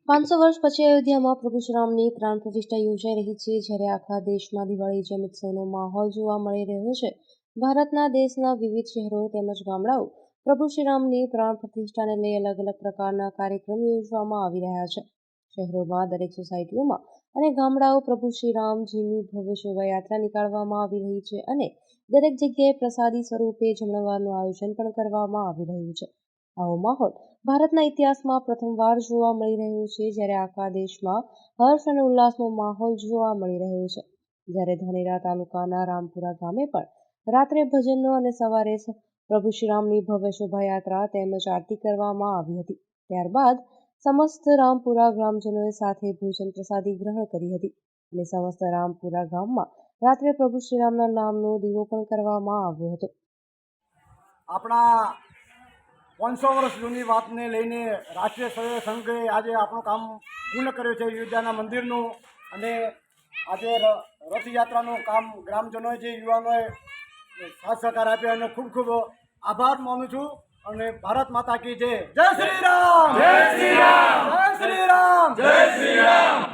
પાંચસો વર્ષ પછી અયોધ્યામાં પ્રભુ શ્રીરામની પ્રાણ પ્રતિષ્ઠા યોજાઈ રહી છે, જ્યારે આખા દેશમાં દિવાળી જેમ ઉત્સવનો માહોલ જોવા મળી રહ્યો છે. ભારતના દેશના વિવિધ શહેરો તેમજ ગામડાઓ પ્રભુ શ્રીરામની પ્રાણ પ્રતિષ્ઠાને લઈ અલગ અલગ પ્રકારના કાર્યક્રમ યોજવામાં આવી રહ્યા છે. શહેરોમાં દરેક સોસાયટીઓમાં અને ગામડાઓ પ્રભુ શ્રીરામજીની ભવ્ય શોભાયાત્રા નીકાળવામાં આવી રહી છે અને દરેક જગ્યાએ પ્રસાદી સ્વરૂપે જમણવારનું આયોજન પણ કરવામાં આવી રહ્યું છે. આવો માહોલ ભારતના ઇતિહાસમાં પ્રથમવાર જોવા મળી રહ્યો છે, જ્યારે આખા દેશમાં હર્ષ અને ઉલ્લાસનો માહોલ જોવા મળી રહ્યો છે. જ્યારે ધાનેરા તાલુકાના રામપુરા ગામે પણ રાત્રે ભજનનો અને સવારે પ્રભુ શ્રીરામની ભવ્ય શોભાયાત્રા તેમજ આરતી કરવામાં આવી હતી. ત્યારબાદ સમસ્ત રામપુરા ગ્રામજનોએ સાથે ભોજન પ્રસાદી ગ્રહણ કરી હતી અને સમસ્ત રામપુરા ગામમાં રાત્રે પ્રભુ શ્રીરામના નામનો દીવો પણ કરવામાં આવ્યો હતો. આપણા 500 વર્ષ જૂની વાતને લઈને રાષ્ટ્રીય સ્વયં સંઘે આજે આપણું કામ પૂર્ણ કર્યું છે અયોધ્યાના મંદિરનું, અને આજે રથયાત્રાનું કામ ગ્રામજનોએ જે યુવાનોએ સાથ સહકાર આપ્યો એનો ખૂબ ખૂબ આભાર માનું છું. અને ભારત માતા કી જય. જય શ્રી રામ, જય શ્રી રામ, જય શ્રી રામ, જય શ્રી રામ.